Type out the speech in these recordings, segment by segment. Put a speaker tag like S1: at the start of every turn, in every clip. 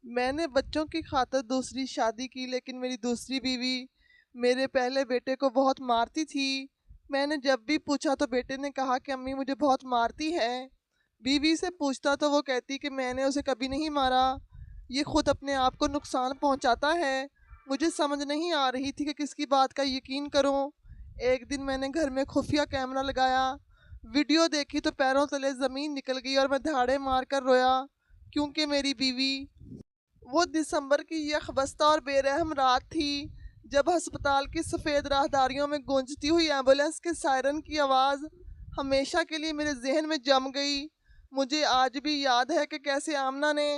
S1: میں نے بچوں کی خاطر دوسری شادی کی، لیکن میری دوسری بیوی میرے پہلے بیٹے کو بہت مارتی تھی۔ میں نے جب بھی پوچھا تو بیٹے نے کہا کہ امی مجھے بہت مارتی ہے۔ بیوی سے پوچھتا تو وہ کہتی کہ میں نے اسے کبھی نہیں مارا، یہ خود اپنے آپ کو نقصان پہنچاتا ہے۔ مجھے سمجھ نہیں آ رہی تھی کہ کس کی بات کا یقین کروں۔ ایک دن میں نے گھر میں خفیہ کیمرہ لگایا، ویڈیو دیکھی تو پیروں تلے زمین نکل گئی اور میں دھاڑے مار کر رویا، کیونکہ میری بیوی۔ وہ دسمبر کی یخ بستہ اور بے رحم رات تھی جب ہسپتال کی سفید راہداریوں میں گونجتی ہوئی ایمبولینس کے سائرن کی آواز ہمیشہ کے لیے میرے ذہن میں جم گئی۔ مجھے آج بھی یاد ہے کہ کیسے آمنہ نے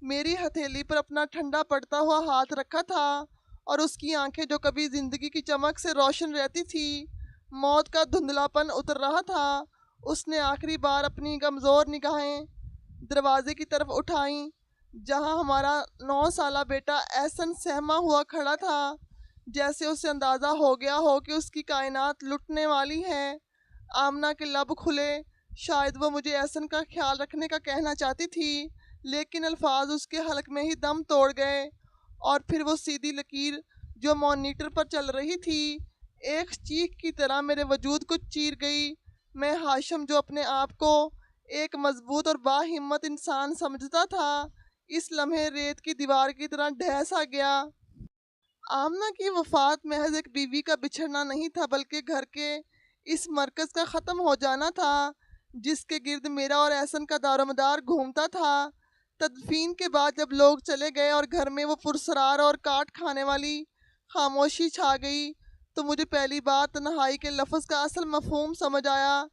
S1: میری ہتھیلی پر اپنا ٹھنڈا پڑتا ہوا ہاتھ رکھا تھا، اور اس کی آنکھیں جو کبھی زندگی کی چمک سے روشن رہتی تھی، موت کا دھندلا پن اتر رہا تھا۔ اس نے آخری بار اپنی کمزور نگاہیں دروازے کی طرف اٹھائیں، جہاں ہمارا 9 سالہ بیٹا ایسن سہما ہوا کھڑا تھا، جیسے اسے اندازہ ہو گیا ہو کہ اس کی کائنات لٹنے والی ہے۔ آمنہ کے لب کھلے، شاید وہ مجھے ایسن کا خیال رکھنے کا کہنا چاہتی تھی، لیکن الفاظ اس کے حلق میں ہی دم توڑ گئے، اور پھر وہ سیدھی لکیر جو مانیٹر پر چل رہی تھی ایک چیخ کی طرح میرے وجود کو چیر گئی۔ میں ہاشم، جو اپنے آپ کو ایک مضبوط اور باہمت انسان سمجھتا تھا، اس لمحے ریت کی دیوار کی طرح ڈھہ سا گیا۔ آمنہ کی وفات محض ایک بیوی کا بچھڑنا نہیں تھا، بلکہ گھر کے اس مرکز کا ختم ہو جانا تھا جس کے گرد میرا اور احسن کا دار و مدار گھومتا تھا۔ تدفین کے بعد جب لوگ چلے گئے اور گھر میں وہ پرسرار اور کاٹ کھانے والی خاموشی چھا گئی، تو مجھے پہلی بار تنہائی کے لفظ کا اصل مفہوم سمجھ آیا۔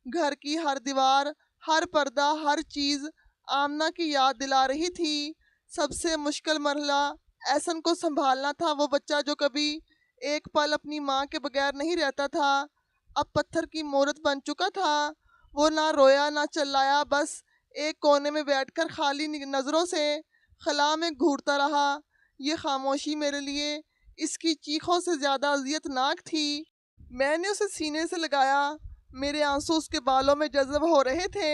S1: گھر کی ہر دیوار، ہر پردہ، ہر چیز آمنہ کی یاد دلا رہی تھی۔ سب سے مشکل مرحلہ احسن کو سنبھالنا تھا، وہ بچہ جو کبھی ایک پل اپنی ماں کے بغیر نہیں رہتا تھا، اب پتھر کی مورت بن چکا تھا۔ وہ نہ رویا نہ چلایا، بس ایک کونے میں بیٹھ کر خالی نظروں سے خلا میں گھورتا رہا۔ یہ خاموشی میرے لیے اس کی چیخوں سے زیادہ اذیت ناک تھی۔ میں نے اسے سینے سے لگایا، میرے آنسو اس کے بالوں میں جذب ہو رہے تھے،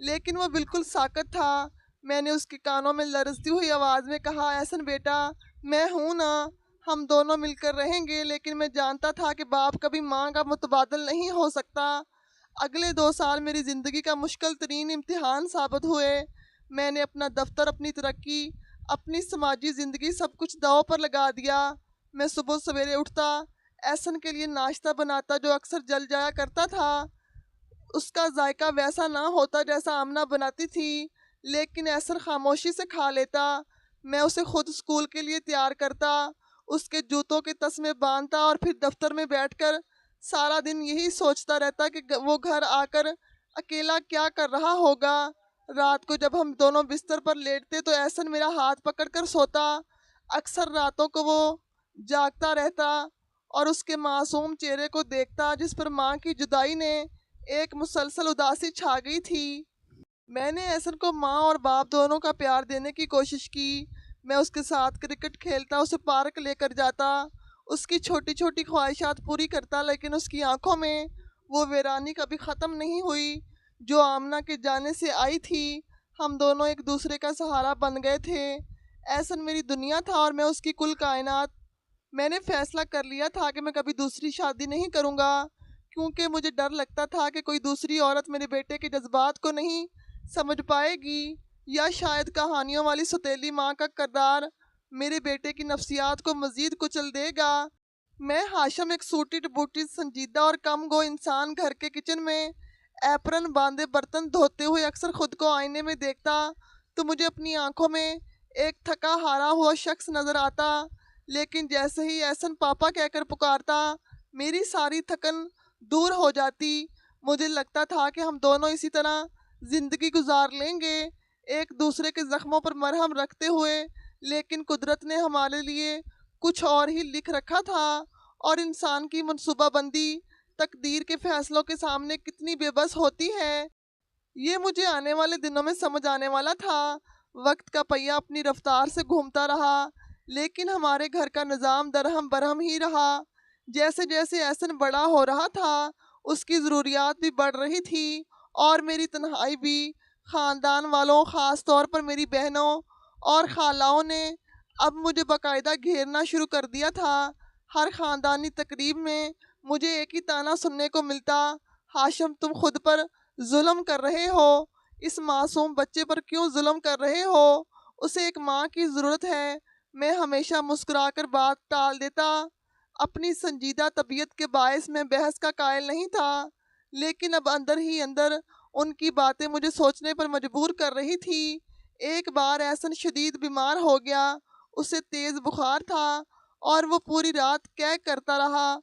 S1: لیکن وہ بالکل ساکت تھا۔ میں نے اس کے کانوں میں لرزتی ہوئی آواز میں کہا، احسن بیٹا، میں ہوں نا، ہم دونوں مل کر رہیں گے۔ لیکن میں جانتا تھا کہ باپ کبھی ماں کا متبادل نہیں ہو سکتا۔ اگلے 2 سال میری زندگی کا مشکل ترین امتحان ثابت ہوئے۔ میں نے اپنا دفتر، اپنی ترقی، اپنی سماجی زندگی، سب کچھ داؤ پر لگا دیا۔ میں صبح سویرے اٹھتا، احسن کے لیے ناشتہ بناتا جو اکثر جل جایا کرتا تھا۔ اس کا ذائقہ ویسا نہ ہوتا جیسا آمنہ بناتی تھی، لیکن احسن خاموشی سے کھا لیتا۔ میں اسے خود اسکول کے لیے تیار کرتا، اس کے جوتوں کے تسمے باندھتا، اور پھر دفتر میں بیٹھ کر سارا دن یہی سوچتا رہتا کہ وہ گھر آ کر اکیلا کیا کر رہا ہوگا۔ رات کو جب ہم دونوں بستر پر لیٹتے تو احسن میرا ہاتھ پکڑ کر سوتا۔ اکثر راتوں کو وہ جاگتا رہتا اور اس کے معصوم چہرے کو دیکھتا جس پر ماں کی جدائی نے ایک مسلسل اداسی چھا گئی تھی۔ میں نے احسن کو ماں اور باپ دونوں کا پیار دینے کی کوشش کی۔ میں اس کے ساتھ کرکٹ کھیلتا، اسے پارک لے کر جاتا، اس کی چھوٹی چھوٹی خواہشات پوری کرتا، لیکن اس کی آنکھوں میں وہ ویرانی کبھی ختم نہیں ہوئی جو آمنہ کے جانے سے آئی تھی۔ ہم دونوں ایک دوسرے کا سہارا بن گئے تھے۔ احسن میری دنیا تھا اور میں اس کی کل کائنات۔ میں نے فیصلہ کر لیا تھا کہ میں کبھی دوسری شادی نہیں کروں گا، کیونکہ مجھے ڈر لگتا تھا کہ کوئی دوسری عورت میرے بیٹے کے جذبات کو نہیں سمجھ پائے گی، یا شاید کہانیوں والی سوتیلی ماں کا کردار میرے بیٹے کی نفسیات کو مزید کچل دے گا۔ میں ہاشم، ایک سوٹی بوٹی، سنجیدہ اور کم گو انسان، گھر کے کچن میں ایپرن باندھے برتن دھوتے ہوئے اکثر خود کو آئینے میں دیکھتا تو مجھے اپنی آنکھوں میں ایک تھکا ہارا ہوا شخص نظر آتا، لیکن جیسے ہی احسن پاپا کہہ کر پکارتا، میری ساری تھکن دور ہو جاتی۔ مجھے لگتا تھا کہ ہم دونوں اسی طرح زندگی گزار لیں گے، ایک دوسرے کے زخموں پر مرہم رکھتے ہوئے، لیکن قدرت نے ہمارے لیے کچھ اور ہی لکھ رکھا تھا، اور انسان کی منصوبہ بندی تقدیر کے فیصلوں کے سامنے کتنی بے بس ہوتی ہے، یہ مجھے آنے والے دنوں میں سمجھ آنے والا تھا۔ وقت کا پہیہ اپنی رفتار سے گھومتا رہا، لیکن ہمارے گھر کا نظام درہم برہم ہی رہا۔ جیسے جیسے احسن بڑا ہو رہا تھا، اس کی ضروریات بھی بڑھ رہی تھی، اور میری تنہائی بھی۔ خاندان والوں، خاص طور پر میری بہنوں اور خالاؤں نے اب مجھے باقاعدہ گھیرنا شروع کر دیا تھا۔ ہر خاندانی تقریب میں مجھے ایک ہی طعنہ سننے کو ملتا، ہاشم تم خود پر ظلم کر رہے ہو، اس معصوم بچے پر کیوں ظلم کر رہے ہو، اسے ایک ماں کی ضرورت ہے۔ میں ہمیشہ مسکرا کر بات ٹال دیتا، اپنی سنجیدہ طبیعت کے باعث میں بحث کا قائل نہیں تھا، لیکن اب اندر ہی اندر ان کی باتیں مجھے سوچنے پر مجبور کر رہی تھی۔ ایک بار احسن شدید بیمار ہو گیا، اسے تیز بخار تھا اور وہ پوری رات قے کرتا رہا۔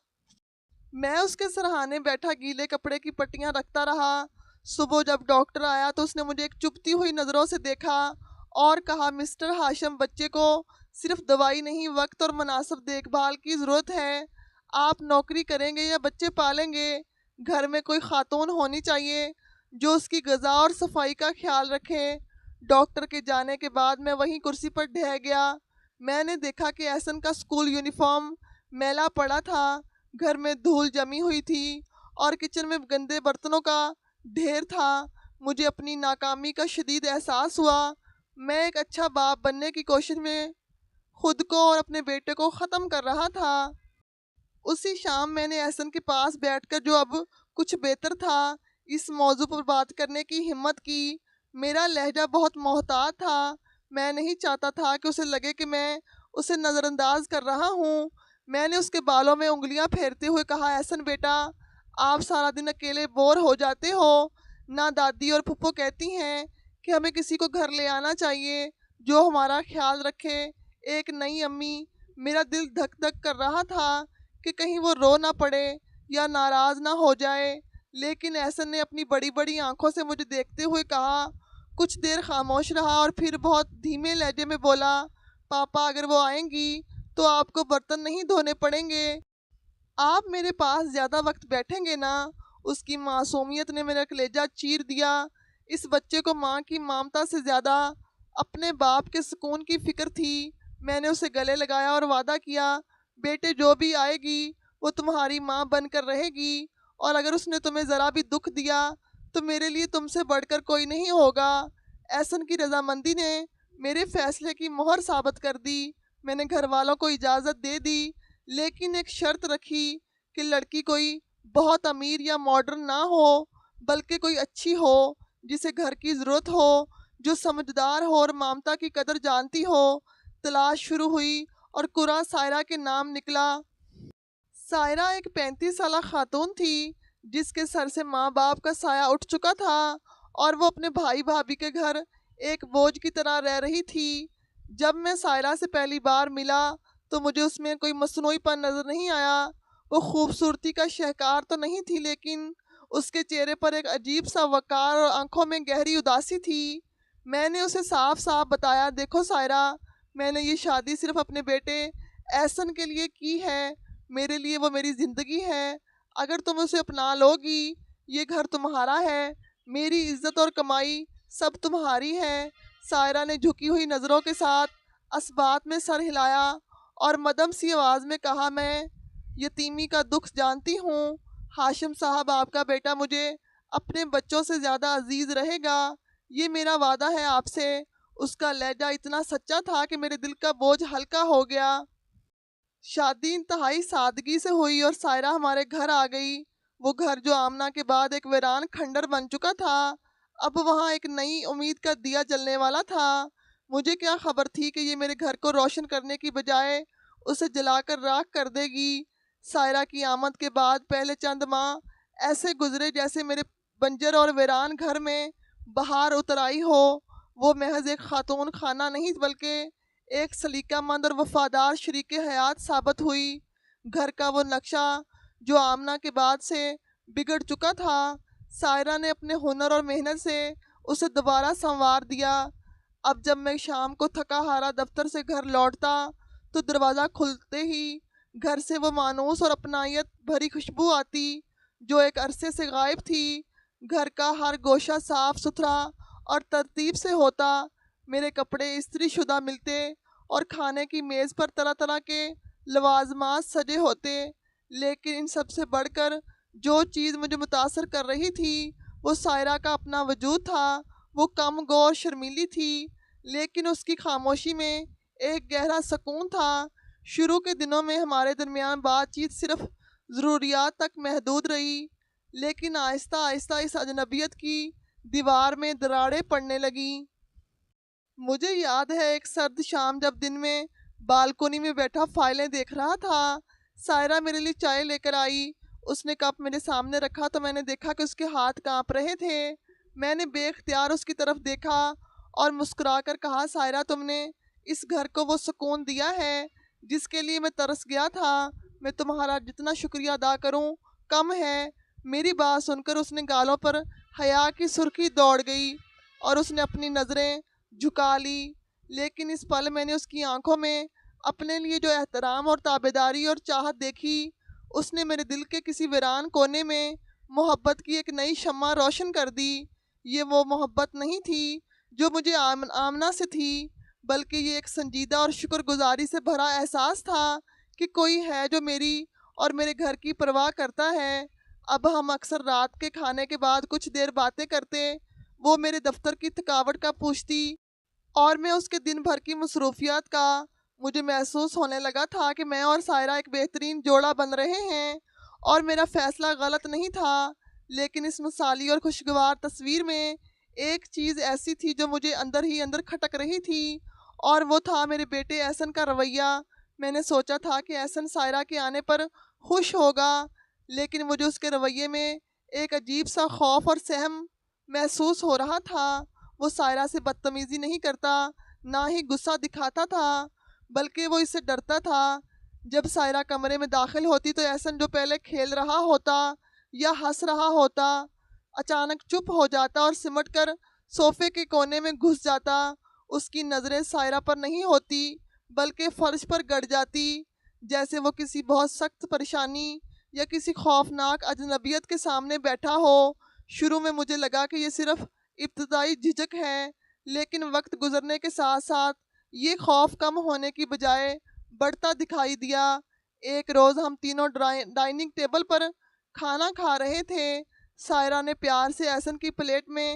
S1: میں اس کے سرہانے بیٹھا گیلے کپڑے کی پٹیاں رکھتا رہا۔ صبح جب ڈاکٹر آیا تو اس نے مجھے ایک چبھتی ہوئی نظروں سے دیکھا اور کہا، مسٹر ہاشم، بچے کو صرف دوائی نہیں، وقت اور مناسب دیکھ بھال کی ضرورت ہے۔ آپ نوکری کریں گے یا بچے پالیں گے؟ گھر میں کوئی خاتون ہونی چاہیے جو اس کی غذا اور صفائی کا خیال رکھے۔ ڈاکٹر کے جانے کے بعد میں وہیں کرسی پر ڈھہ گیا۔ میں نے دیکھا کہ احسن کا اسکول یونیفارم میلا پڑا تھا، گھر میں دھول جمی ہوئی تھی اور کچن میں گندے برتنوں کا ڈھیر تھا۔ مجھے اپنی ناکامی کا شدید احساس ہوا۔ میں ایک اچھا باپ بننے کی کوشش میں خود کو اور اپنے بیٹے کو ختم کر رہا تھا۔ اسی شام میں نے احسن کے پاس بیٹھ کر، جو اب کچھ بہتر تھا، اس موضوع پر بات کرنے کی ہمت کی۔ میرا لہجہ بہت محتاط تھا، میں نہیں چاہتا تھا کہ اسے لگے کہ میں اسے نظر انداز کر رہا ہوں۔ میں نے اس کے بالوں میں انگلیاں پھیرتے ہوئے کہا، احسن بیٹا، آپ سارا دن اکیلے بور ہو جاتے ہو نہ؟ دادی اور پھپھو کہتی ہیں کہ ہمیں کسی کو گھر لے آنا چاہیے جو ہمارا خیال رکھے، ایک نئی امی۔ میرا دل دھک دھک کر رہا تھا کہ کہیں وہ رو نہ پڑے یا ناراض نہ ہو جائے، لیکن احسن نے اپنی بڑی بڑی آنکھوں سے مجھے دیکھتے ہوئے کہا۔ کچھ دیر خاموش رہا اور پھر بہت دھیمے لہجے میں بولا، پاپا، اگر وہ آئیں گی تو آپ کو برتن نہیں دھونے پڑیں گے، آپ میرے پاس زیادہ وقت بیٹھیں گے نا؟ اس کی معصومیت نے میرا کلیجہ چیر دیا۔ اس بچے کو ماں کی ممتا سے زیادہ اپنے باپ کے سکون کی فکر تھی۔ میں نے اسے گلے لگایا اور وعدہ کیا، بیٹے، جو بھی آئے گی وہ تمہاری ماں بن کر رہے گی، اور اگر اس نے تمہیں ذرا بھی دکھ دیا تو میرے لیے تم سے بڑھ کر کوئی نہیں ہوگا۔ احسن کی رضامندی نے میرے فیصلے کی مہر ثابت کر دی۔ میں نے گھر والوں کو اجازت دے دی، لیکن ایک شرط رکھی کہ لڑکی کوئی بہت امیر یا ماڈرن نہ ہو، بلکہ کوئی اچھی ہو، جسے گھر کی ضرورت ہو، جو سمجھدار ہو اور ممتا کی قدر جانتی ہو۔ تلاش شروع ہوئی اور قرہ سائرہ کے نام نکلا۔ سائرہ ایک 35 سالہ خاتون تھی جس کے سر سے ماں باپ کا سایہ اٹھ چکا تھا اور وہ اپنے بھائی بھابھی کے گھر ایک بوجھ کی طرح رہ رہی تھی۔ جب میں سائرہ سے پہلی بار ملا تو مجھے اس میں کوئی مصنوعی پن نظر نہیں آیا۔ وہ خوبصورتی کا شاہکار تو نہیں تھی، لیکن اس کے چہرے پر ایک عجیب سا وقار اور آنکھوں میں گہری اداسی تھی۔ میں نے اسے صاف صاف بتایا، دیکھو سائرہ، میں نے یہ شادی صرف اپنے بیٹے احسن کے لیے کی ہے، میرے لیے وہ میری زندگی ہے۔ اگر تم اسے اپنا لو گی، یہ گھر تمہارا ہے، میری عزت اور کمائی سب تمہاری ہے۔ سائرہ نے جھکی ہوئی نظروں کے ساتھ اسبات میں سر ہلایا اور مدھم سی آواز میں کہا، میں یتیمی کا دکھ جانتی ہوں، ہاشم صاحب، آپ کا بیٹا مجھے اپنے بچوں سے زیادہ عزیز رہے گا، یہ میرا وعدہ ہے آپ سے۔ اس کا لہجہ اتنا سچا تھا کہ میرے دل کا بوجھ ہلکا ہو گیا۔ شادی انتہائی سادگی سے ہوئی اور سائرہ ہمارے گھر آ گئی۔ وہ گھر جو آمنہ کے بعد ایک ویران کھنڈر بن چکا تھا، اب وہاں ایک نئی امید کا دیا جلنے والا تھا۔ مجھے کیا خبر تھی کہ یہ میرے گھر کو روشن کرنے کی بجائے اسے جلا کر راکھ کر دے گی۔ سائرہ کی آمد کے بعد پہلے چند ماہ ایسے گزرے جیسے میرے بنجر اور ویران گھر میں بہار اتر آئی ہو۔ وہ محض ایک خاتون خانہ نہیں بلکہ ایک سلیقہ مند اور وفادار شریک حیات ثابت ہوئی۔ گھر کا وہ نقشہ جو آمنہ کے بعد سے بگڑ چکا تھا، سائرہ نے اپنے ہنر اور محنت سے اسے دوبارہ سنوار دیا۔ اب جب میں شام کو تھکا ہارا دفتر سے گھر لوٹتا تو دروازہ کھلتے ہی گھر سے وہ مانوس اور اپنائیت بھری خوشبو آتی جو ایک عرصے سے غائب تھی۔ گھر کا ہر گوشہ صاف ستھرا اور ترتیب سے ہوتا، میرے کپڑے استری شدہ ملتے اور کھانے کی میز پر طرح طرح کے لوازمات سجے ہوتے، لیکن ان سب سے بڑھ کر جو چیز مجھے متاثر کر رہی تھی وہ سائرہ کا اپنا وجود تھا۔ وہ کم گو اور شرمیلی تھی، لیکن اس کی خاموشی میں ایک گہرا سکون تھا۔ شروع کے دنوں میں ہمارے درمیان بات چیت صرف ضروریات تک محدود رہی، لیکن آہستہ آہستہ اس اجنبیت کی دیوار میں دراڑیں پڑنے لگیں۔ مجھے یاد ہے ایک سرد شام جب دن میں بالکونی میں بیٹھا فائلیں دیکھ رہا تھا، سائرہ میرے لیے چائے لے کر آئی۔ اس نے کپ میرے سامنے رکھا تو میں نے دیکھا کہ اس کے ہاتھ کانپ رہے تھے۔ میں نے بے اختیار اس کی طرف دیکھا اور مسکرا کر کہا، سائرہ تم نے اس گھر کو وہ سکون دیا ہے جس کے لیے میں ترس گیا تھا۔ میں تمہارا جتنا شکریہ ادا کروں کم ہے۔ میری بات سن کر اس نے گالوں پر حیا کی سرخی دوڑ گئی اور اس نے اپنی نظریں جھکا لی، لیکن اس پل میں نے اس کی آنکھوں میں اپنے لیے جو احترام اور تابعداری اور چاہت دیکھی، اس نے میرے دل کے کسی ویران کونے میں محبت کی ایک نئی شمع روشن کر دی۔ یہ وہ محبت نہیں تھی جو مجھے آمنہ سے تھی، بلکہ یہ ایک سنجیدہ اور شکر گزاری سے بھرا احساس تھا کہ کوئی ہے جو میری اور میرے گھر کی پرواہ کرتا ہے۔ اب ہم اکثر رات کے کھانے کے بعد کچھ دیر باتیں کرتے، وہ میرے دفتر کی تھکاوٹ کا پوچھتی اور میں اس کے دن بھر کی مصروفیات کا۔ مجھے محسوس ہونے لگا تھا کہ میں اور سائرہ ایک بہترین جوڑا بن رہے ہیں اور میرا فیصلہ غلط نہیں تھا، لیکن اس مثالی اور خوشگوار تصویر میں ایک چیز ایسی تھی جو مجھے اندر ہی اندر کھٹک رہی تھی، اور وہ تھا میرے بیٹے احسن کا رویہ۔ میں نے سوچا تھا کہ احسن سائرہ کے آنے پر خوش ہوگا، لیکن مجھے اس کے رویے میں ایک عجیب سا خوف اور سہم محسوس ہو رہا تھا۔ وہ سائرہ سے بدتمیزی نہیں کرتا، نہ ہی غصہ دکھاتا تھا، بلکہ وہ اس سے ڈرتا تھا۔ جب سائرہ کمرے میں داخل ہوتی تو احسن جو پہلے کھیل رہا ہوتا یا ہنس رہا ہوتا، اچانک چپ ہو جاتا اور سمٹ کر صوفے کے کونے میں گھس جاتا۔ اس کی نظریں سائرہ پر نہیں ہوتی بلکہ فرش پر گڑ جاتی، جیسے وہ کسی بہت سخت پریشانی یا کسی خوفناک اجنبیت کے سامنے بیٹھا ہو۔ شروع میں مجھے لگا کہ یہ صرف ابتدائی جھجک ہے، لیکن وقت گزرنے کے ساتھ ساتھ یہ خوف کم ہونے کی بجائے بڑھتا دکھائی دیا۔ ایک روز ہم تینوں ڈائننگ ٹیبل پر کھانا کھا رہے تھے۔ سائرہ نے پیار سے احسن کی پلیٹ میں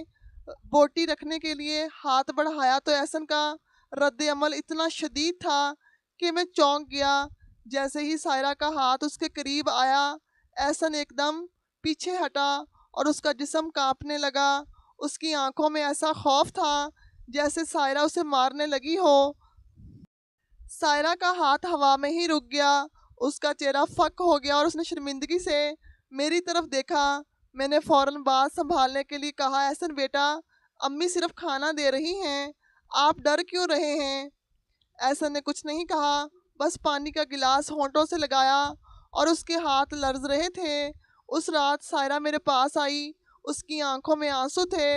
S1: بوٹی رکھنے کے لیے ہاتھ بڑھایا تو احسن کا رد عمل اتنا شدید تھا کہ میں چونک گیا۔ جیسے ہی سائرہ کا ہاتھ اس کے قریب آیا، احسن ایک دم پیچھے ہٹا اور اس کا جسم کانپنے لگا۔ اس کی آنکھوں میں ایسا خوف تھا جیسے سائرہ اسے مارنے لگی ہو۔ سائرہ کا ہاتھ ہوا میں ہی رک گیا، اس کا چہرہ فک ہو گیا اور اس نے شرمندگی سے میری طرف دیکھا۔ میں نے فوراً بات سنبھالنے کے لیے کہا، احسن بیٹا، امی صرف کھانا دے رہی ہیں، آپ ڈر کیوں رہے ہیں؟ احسن نے کچھ نہیں کہا، بس پانی کا گلاس ہونٹوں سے لگایا اور اس کے ہاتھ لرز رہے تھے۔ اس رات سائرہ میرے پاس آئی، اس کی آنکھوں میں آنسو تھے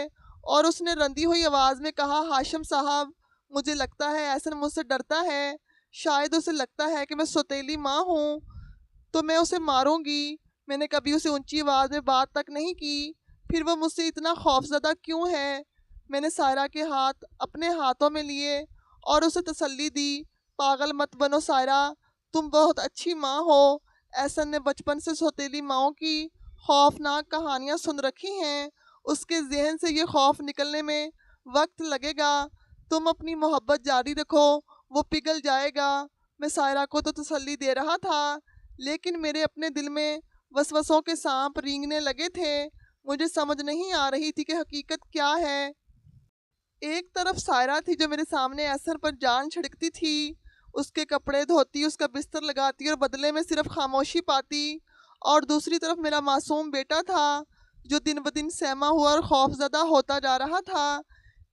S1: اور اس نے رندی ہوئی آواز میں کہا، ہاشم صاحب، مجھے لگتا ہے احسن مجھ سے ڈرتا ہے، شاید اسے لگتا ہے کہ میں سوتیلی ماں ہوں تو میں اسے ماروں گی۔ میں نے کبھی اسے اونچی آواز میں بات تک نہیں کی، پھر وہ مجھ سے اتنا خوفزدہ کیوں ہے؟ میں نے سائرہ کے ہاتھ اپنے ہاتھوں میں لیے اور اسے تسلی دی، پاگل مت بنو سائرہ، تم بہت اچھی ماں ہو۔ احسن نے بچپن سے سوتیلی ماؤں کی خوفناک کہانیاں سن رکھی ہیں، اس کے ذہن سے یہ خوف نکلنے میں وقت لگے گا، تم اپنی محبت جاری رکھو، وہ پگھل جائے گا۔ میں سائرہ کو تو تسلی دے رہا تھا، لیکن میرے اپنے دل میں وسوسوں کے سانپ رینگنے لگے تھے۔ مجھے سمجھ نہیں آ رہی تھی کہ حقیقت کیا ہے۔ ایک طرف سائرہ تھی جو میرے سامنے احسن پر جان چھڑکتی تھی، اس کے کپڑے دھوتی، اس کا بستر لگاتی اور بدلے میں صرف خاموشی پاتی، اور دوسری طرف میرا معصوم بیٹا تھا جو دن بدن سہما ہوا اور خوف زدہ ہوتا جا رہا تھا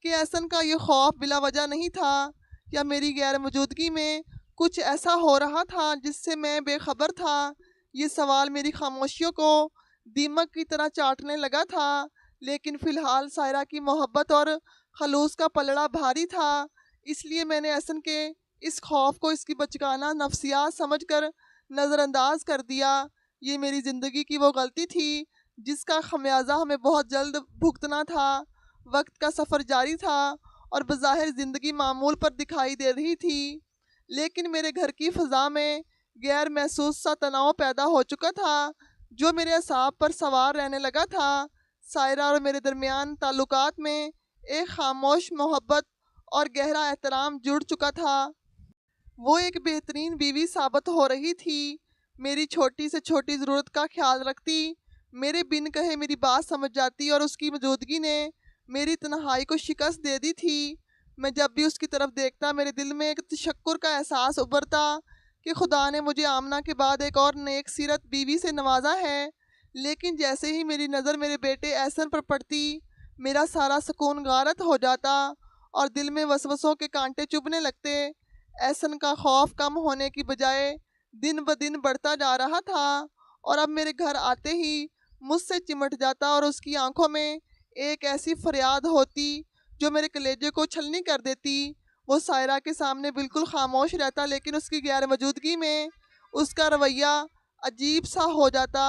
S1: کہ احسن کا یہ خوف بلا وجہ نہیں تھا، یا میری غیر موجودگی میں کچھ ایسا ہو رہا تھا جس سے میں بے خبر تھا۔ یہ سوال میری خاموشیوں کو دیمک کی طرح چاٹنے لگا تھا، لیکن فی الحال سائرہ کی محبت اور خلوص کا پلڑا بھاری تھا، اس لیے میں نے احسن کے اس خوف کو اس کی بچگانہ نفسیات سمجھ کر نظر انداز کر دیا۔ یہ میری زندگی کی وہ غلطی تھی جس کا خمیازہ ہمیں بہت جلد بھگتنا تھا۔ وقت کا سفر جاری تھا اور بظاہر زندگی معمول پر دکھائی دے رہی تھی، لیکن میرے گھر کی فضا میں غیر محسوس سا تناؤ پیدا ہو چکا تھا جو میرے اعصاب پر سوار رہنے لگا تھا۔ سائرہ اور میرے درمیان تعلقات میں ایک خاموش محبت اور گہرا احترام جڑ چکا تھا۔ وہ ایک بہترین بیوی ثابت ہو رہی تھی، میری چھوٹی سے چھوٹی ضرورت کا خیال رکھتی، میرے بن کہے میری بات سمجھ جاتی، اور اس کی موجودگی نے میری تنہائی کو شکست دے دی تھی۔ میں جب بھی اس کی طرف دیکھتا میرے دل میں ایک تشکر کا احساس ابھرتا کہ خدا نے مجھے آمنہ کے بعد ایک اور نیک سیرت بیوی سے نوازا ہے۔ لیکن جیسے ہی میری نظر میرے بیٹے احسن پر پڑتی، میرا سارا سکون غارت ہو جاتا اور دل میں وسوسوں کے کانٹے چبھنے لگتے۔ احسن کا خوف کم ہونے کی بجائے دن بدن بڑھتا جا رہا تھا، اور اب میرے گھر آتے ہی مجھ سے چمٹ جاتا اور اس کی آنکھوں میں ایک ایسی فریاد ہوتی جو میرے کلیجے کو چھلنی کر دیتی۔ وہ سائرہ کے سامنے بالکل خاموش رہتا، لیکن اس کی غیر موجودگی میں اس کا رویہ عجیب سا ہو جاتا۔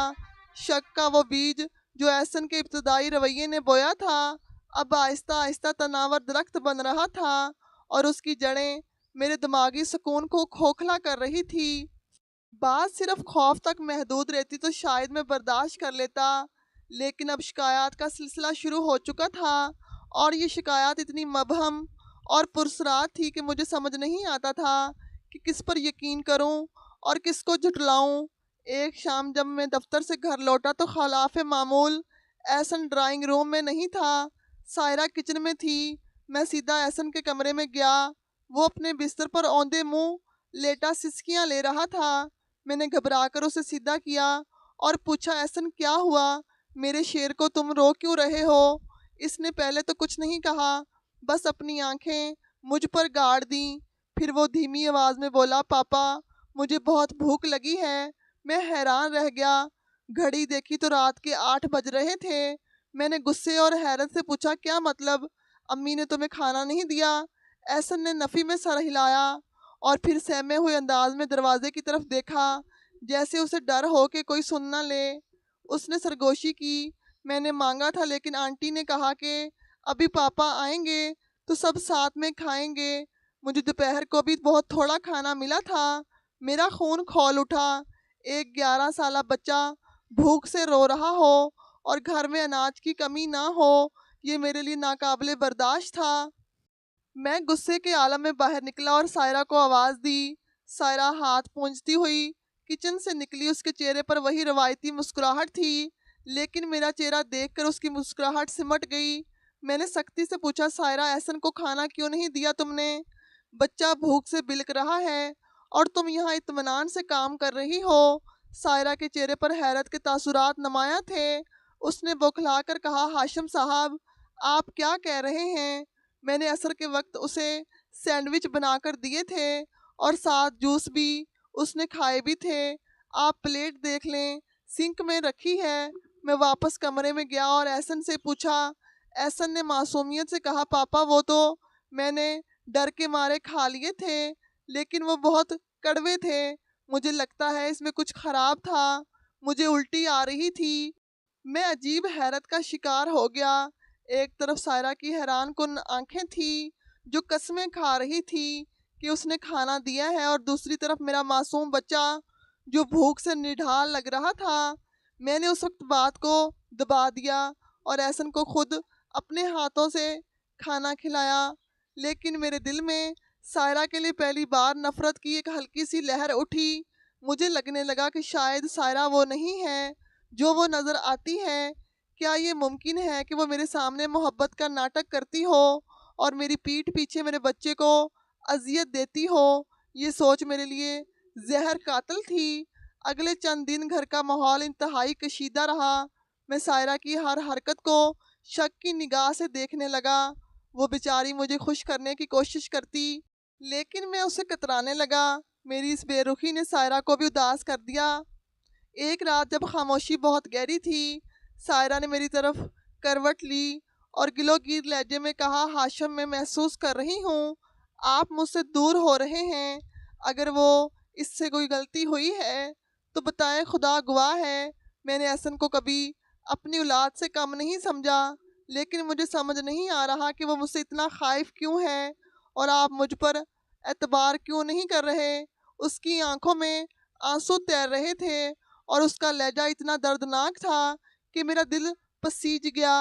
S1: شک کا وہ بیج جو احسن کے ابتدائی رویے نے بویا تھا، اب آہستہ آہستہ تناور درخت بن رہا تھا، اور اس کی جڑیں میرے دماغی سکون کو کھوکھلا کر رہی تھی۔ بات صرف خوف تک محدود رہتی تو شاید میں برداشت کر لیتا، لیکن اب شکایات کا سلسلہ شروع ہو چکا تھا، اور یہ شکایات اتنی مبہم اور پرسرار تھی کہ مجھے سمجھ نہیں آتا تھا کہ کس پر یقین کروں اور کس کو جھٹلاؤں۔ ایک شام جب میں دفتر سے گھر لوٹا تو خلاف معمول احسن ڈرائنگ روم میں نہیں تھا، سائرہ کچن میں تھی۔ میں سیدھا احسن کے کمرے میں گیا، وہ اپنے بستر پر اوندے منہ لیٹا سسکیاں لے رہا تھا۔ میں نے گھبرا کر اسے سیدھا کیا اور پوچھا، احسن کیا ہوا؟ میرے شیر کو تم رو کیوں رہے ہو؟ اس نے پہلے تو کچھ نہیں کہا، بس اپنی آنکھیں مجھ پر گاڑ دیں۔ پھر وہ دھیمی آواز میں بولا، پاپا مجھے بہت بھوک لگی ہے۔ میں حیران رہ گیا، گھڑی دیکھی تو رات کے 8 بج رہے تھے۔ میں نے غصے اور حیرت سے پوچھا، کیا مطلب؟ امی نے تمہیں کھانا نہیں دیا؟ احسن نے نفی میں سر ہلایا اور پھر سہمے ہوئے انداز میں دروازے کی طرف دیکھا، جیسے اسے ڈر ہو کہ کوئی سن نہ لے۔ اس نے سرگوشی کی، میں نے مانگا تھا لیکن آنٹی نے کہا کہ ابھی پاپا آئیں گے تو سب ساتھ میں کھائیں گے۔ مجھے دوپہر کو بھی بہت تھوڑا کھانا ملا تھا۔ میرا خون کھول اٹھا۔ ایک 11 سالہ بچہ بھوک سے رو رہا ہو اور گھر میں اناج کی کمی نہ ہو، یہ میرے لیے ناقابل برداشت تھا۔ میں غصے کے عالم میں باہر نکلا اور سائرہ کو آواز دی۔ سائرہ ہاتھ پونجتی ہوئی کچن سے نکلی، اس کے چہرے پر وہی روایتی مسکراہٹ تھی، لیکن میرا چہرہ دیکھ کر اس کی مسکراہٹ سمٹ گئی۔ میں نے سختی سے پوچھا، سائرہ احسن کو کھانا کیوں نہیں دیا تم نے؟ بچہ بھوک سے بلک رہا ہے اور تم یہاں اطمینان سے کام کر رہی ہو۔ سائرہ کے چہرے پر حیرت کے تاثرات نمایاں تھے۔ اس نے بوکھلا کر کہا، ہاشم صاحب آپ کیا کہہ رہے ہیں؟ میں نے عصر کے وقت اسے سینڈوچ بنا کر دیے تھے اور ساتھ جوس بھی، اس نے کھائے بھی تھے۔ آپ پلیٹ دیکھ لیں، سنک میں رکھی ہے۔ میں واپس کمرے میں گیا اور احسن سے پوچھا۔ احسن نے معصومیت سے کہا، پاپا وہ تو میں نے ڈر کے مارے کھا لیے تھے، لیکن وہ بہت کڑوے تھے، مجھے لگتا ہے اس میں کچھ خراب تھا، مجھے الٹی آ رہی تھی۔ میں عجیب حیرت کا شکار ہو گیا۔ ایک طرف سائرہ کی حیران کن آنکھیں تھیں جو قسمیں کھا رہی تھی کہ اس نے کھانا دیا ہے، اور دوسری طرف میرا معصوم بچہ جو بھوک سے نڈھال لگ رہا تھا۔ میں نے اس وقت بات کو دبا دیا اور احسن کو خود اپنے ہاتھوں سے کھانا کھلایا، لیکن میرے دل میں سائرہ کے لیے پہلی بار نفرت کی ایک ہلکی سی لہر اٹھی۔ مجھے لگنے لگا کہ شاید سائرہ وہ نہیں ہے جو وہ نظر آتی ہے۔ کیا یہ ممکن ہے کہ وہ میرے سامنے محبت کا ناٹک کرتی ہو اور میری پیٹھ پیچھے میرے بچے کو اذیت دیتی ہو؟ یہ سوچ میرے لیے زہر قاتل تھی۔ اگلے چند دن گھر کا ماحول انتہائی کشیدہ رہا۔ میں سائرہ کی ہر حرکت کو شک کی نگاہ سے دیکھنے لگا۔ وہ بیچاری مجھے خوش کرنے کی کوشش کرتی، لیکن میں اسے کترانے لگا۔ میری اس بے رخی نے سائرہ کو بھی اداس کر دیا۔ ایک رات جب خاموشی بہت گہری تھی، سائرہ نے میری طرف کروٹ لی اور گلو گیر لہجے میں کہا، ہاشم میں محسوس کر رہی ہوں آپ مجھ سے دور ہو رہے ہیں۔ اگر وہ اس سے کوئی غلطی ہوئی ہے تو بتائیں، خدا گواہ ہے میں نے احسن کو کبھی اپنی اولاد سے کم نہیں سمجھا، لیکن مجھے سمجھ نہیں آ رہا کہ وہ مجھ سے اتنا خائف کیوں ہے اور آپ مجھ پر اعتبار کیوں نہیں کر رہے۔ اس کی آنکھوں میں آنسو تیر رہے تھے اور اس کا لہجہ اتنا دردناک تھا کہ میرا دل پسیج گیا۔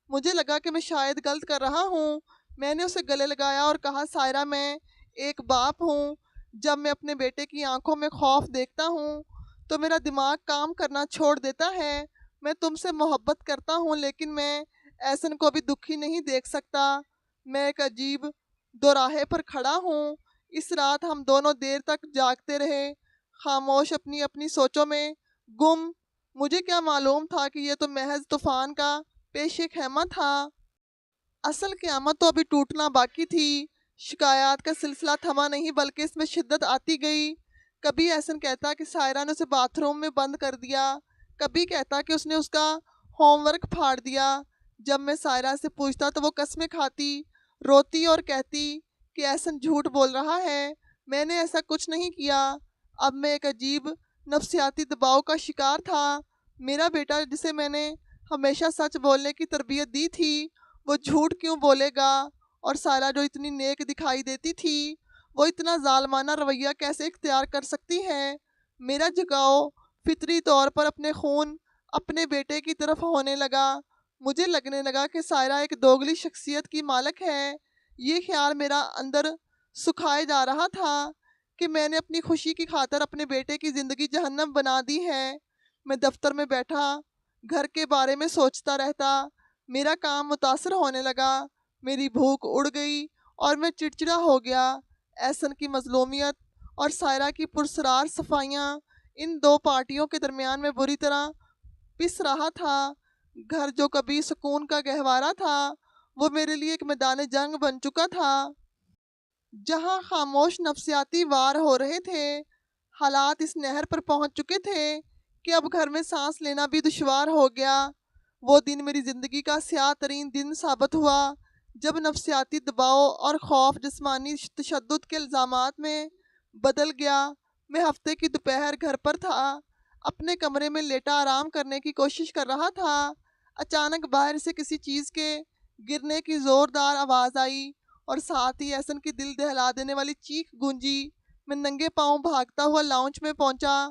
S1: مجھے لگا کہ میں شاید غلط کر رہا ہوں۔ میں نے اسے گلے لگایا اور کہا سائرہ میں ایک باپ ہوں، جب میں اپنے بیٹے کی آنکھوں میں خوف دیکھتا ہوں تو میرا دماغ کام کرنا چھوڑ دیتا ہے۔ میں تم سے محبت کرتا ہوں لیکن میں احسن کو بھی دکھی نہیں دیکھ سکتا۔ میں ایک عجیب دوراہے پر کھڑا ہوں۔ اس رات ہم دونوں دیر تک جاگتے رہے، خاموش اپنی اپنی سوچوں میں گم۔ مجھے کیا معلوم تھا کہ یہ تو محض طوفان کا پیش خیمہ تھا، اصل قیامت تو ابھی ٹوٹنا باقی تھی۔ شکایات کا سلسلہ تھما نہیں بلکہ اس میں شدت آتی گئی۔ کبھی احسن کہتا کہ سائرہ نے اسے باتھ روم میں بند کر دیا، کبھی کہتا کہ اس نے اس کا ہوم ورک پھاڑ دیا۔ جب میں سائرہ سے پوچھتا تو وہ قسمیں کھاتی، روتی اور کہتی کہ احسن جھوٹ بول رہا ہے، میں نے ایسا کچھ نہیں کیا۔ اب میں ایک عجیب نفسیاتی دباؤ کا شکار تھا۔ میرا بیٹا جسے میں نے ہمیشہ سچ بولنے کی تربیت دی تھی وہ جھوٹ کیوں بولے گا، اور سائرہ جو اتنی نیک دکھائی دیتی تھی وہ اتنا ظالمانہ رویہ کیسے اختیار کر سکتی ہے۔ میرا جھکاؤ فطری طور پر اپنے خون اپنے بیٹے کی طرف ہونے لگا۔ مجھے لگنے لگا کہ سائرہ ایک دوگلی شخصیت کی مالک ہے۔ یہ خیال میرا اندر سکھائے جا رہا تھا کہ میں نے اپنی خوشی کی خاطر اپنے بیٹے کی زندگی جہنم بنا دی ہے۔ میں دفتر میں بیٹھا گھر کے بارے میں سوچتا رہتا۔ میرا کام متاثر ہونے لگا، میری بھوک اڑ گئی اور میں چڑچڑا ہو گیا۔ احسن کی مظلومیت اور سائرہ کی پرسرار صفائیاں ان دو پارٹیوں کے درمیان میں بری طرح پس رہا تھا۔ گھر جو کبھی سکون کا گہوارہ تھا وہ میرے لیے ایک میدان جنگ بن چکا تھا، جہاں خاموش نفسیاتی وار ہو رہے تھے۔ حالات اس نہر پر پہنچ چکے تھے کہ اب گھر میں سانس لینا بھی دشوار ہو گیا۔ وہ دن میری زندگی کا سیاہ ترین دن ثابت ہوا، جب نفسیاتی دباؤ اور خوف جسمانی تشدد کے الزامات میں بدل گیا۔ میں ہفتے کی دوپہر گھر پر تھا، اپنے کمرے میں لیٹا آرام کرنے کی کوشش کر رہا تھا۔ اچانک باہر سے کسی چیز کے گرنے کی زوردار آواز آئی اور ساتھ ہی احسن کی دل دہلا دینے والی چیخ گونجی۔ میں ننگے پاؤں بھاگتا ہوا لاؤنج میں پہنچا۔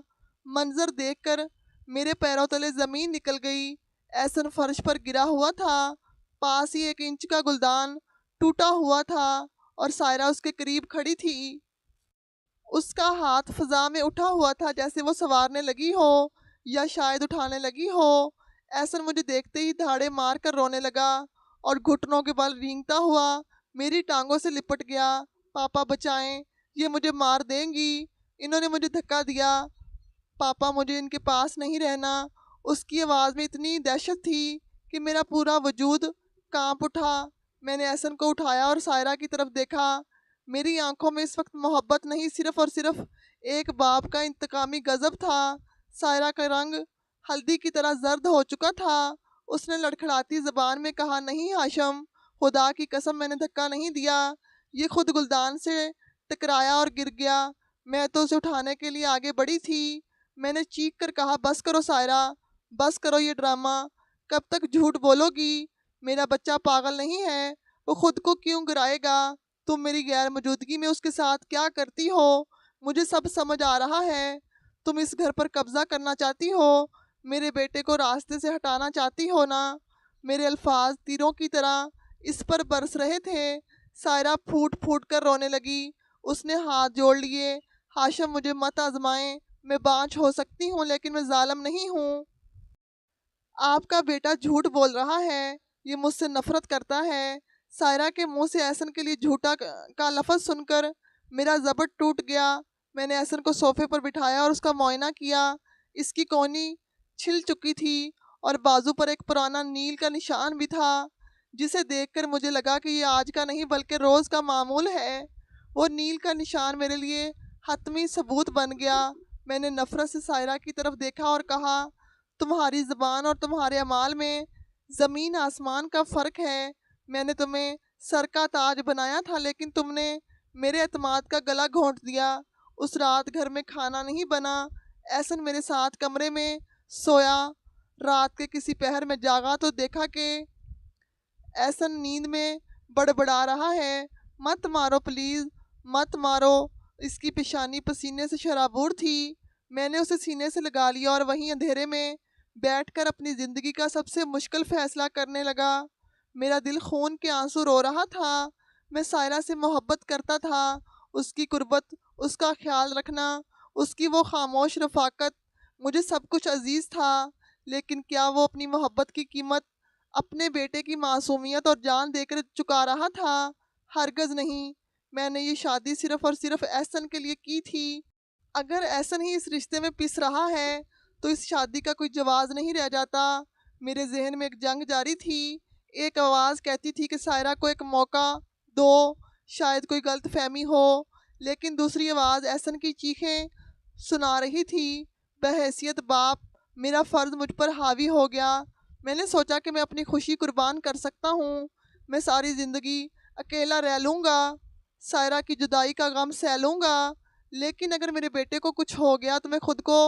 S1: منظر دیکھ کر میرے پیروں تلے زمین نکل گئی۔ احسن فرش پر گرا ہوا تھا، پاس ہی 1 انچ کا گلدان ٹوٹا ہوا تھا اور سائرہ اس کے قریب کھڑی تھی۔ اس کا ہاتھ فضا میں اٹھا ہوا تھا جیسے وہ سنوارنے لگی ہو یا شاید اٹھانے لگی ہو۔ احسن مجھے دیکھتے ہی دھاڑے مار کر رونے لگا اور گھٹنوں کے بل رینگتا ہوا میری ٹانگوں سے لپٹ گیا۔ پاپا بچائیں، یہ مجھے مار دیں گی، انہوں نے مجھے دھکا دیا، پاپا مجھے ان کے پاس نہیں رہنا۔ اس کی آواز میں اتنی دہشت تھی کہ میرا پورا وجود کانپ اٹھا۔ میں نے احسن کو اٹھایا اور سائرہ کی طرف دیکھا۔ میری آنکھوں میں اس وقت محبت نہیں، صرف اور صرف ایک باپ کا انتقامی غضب تھا۔ سائرہ کا رنگ ہلدی کی طرح زرد ہو چکا تھا۔ اس نے لڑکھڑاتی زبان میں کہا نہیں ہاشم، خدا کی قسم میں نے دھکا نہیں دیا، یہ خود گلدان سے ٹکرایا اور گر گیا، میں تو اسے اٹھانے کے لیے آگے بڑھی تھی۔ میں نے چیخ کر کہا بس کرو سائرہ، بس کرو یہ ڈرامہ، کب تک جھوٹ بولو گی؟ میرا بچہ پاگل نہیں ہے، وہ خود کو کیوں گرائے گا؟ تم میری غیر موجودگی میں اس کے ساتھ کیا کرتی ہو؟ مجھے سب سمجھ آ رہا ہے۔ تم اس گھر پر قبضہ کرنا چاہتی ہو، میرے بیٹے کو راستے سے ہٹانا چاہتی ہو نا؟ میرے الفاظ تیروں کی طرح اس پر برس رہے تھے۔ سائرہ پھوٹ پھوٹ کر رونے لگی۔ اس نے ہاتھ جوڑ لیے۔ ہاشم مجھے مت آزمائیں، میں بانجھ ہو سکتی ہوں لیکن میں ظالم نہیں ہوں۔ آپ کا بیٹا جھوٹ بول رہا ہے، یہ مجھ سے نفرت کرتا ہے۔ سائرہ کے منہ سے احسن کے لیے جھوٹا کا لفظ سن کر میرا ضبط ٹوٹ گیا۔ میں نے احسن کو صوفے پر بٹھایا اور اس کا معائنہ کیا۔ اس کی کونی چھل چکی تھی اور بازو پر ایک پرانا نیل کا نشان بھی تھا، جسے دیکھ کر مجھے لگا کہ یہ آج کا نہیں بلکہ روز کا معمول ہے۔ وہ نیل کا نشان میرے لیے حتمی ثبوت بن گیا۔ میں نے نفرت سے سائرہ کی طرف دیکھا اور کہا تمہاری زبان اور تمہارے اعمال میں زمین آسمان کا فرق ہے۔ میں نے تمہیں سر کا تاج بنایا تھا لیکن تم نے میرے اعتماد کا گلا گھونٹ دیا۔ اس رات گھر میں کھانا نہیں بنا۔ احسن میرے ساتھ کمرے میں سویا۔ رات کے کسی پہر میں جاگا تو دیکھا کہ احسن نیند میں بڑبڑا رہا ہے، مت مارو پلیز، مت مارو۔ اس کی پیشانی پسینے سے شرابور تھی۔ میں نے اسے سینے سے لگا لیا اور وہیں اندھیرے میں بیٹھ کر اپنی زندگی کا سب سے مشکل فیصلہ کرنے لگا۔ میرا دل خون کے آنسو رو رہا تھا۔ میں سائرہ سے محبت کرتا تھا، اس کی قربت، اس کا خیال رکھنا، اس کی وہ خاموش رفاقت، مجھے سب کچھ عزیز تھا۔ لیکن کیا وہ اپنی محبت کی قیمت اپنے بیٹے کی معصومیت اور جان دے کر چکا رہا تھا؟ ہرگز نہیں۔ میں نے یہ شادی صرف اور صرف احسن کے لیے کی تھی۔ اگر احسن ہی اس رشتے میں پس رہا ہے تو اس شادی کا کوئی جواز نہیں رہ جاتا۔ میرے ذہن میں ایک جنگ جاری تھی۔ ایک آواز کہتی تھی کہ سائرہ کو ایک موقع دو، شاید کوئی غلط فہمی ہو، لیکن دوسری آواز احسن کی چیخیں سنا رہی تھی۔ بحیثیت باپ میرا فرض مجھ پر حاوی ہو گیا۔ میں نے سوچا کہ میں اپنی خوشی قربان کر سکتا ہوں۔ میں ساری زندگی اکیلا رہ لوں گا، سائرہ کی جدائی کا غم سہ لوں گا، لیکن اگر میرے بیٹے کو کچھ ہو گیا تو میں خود کو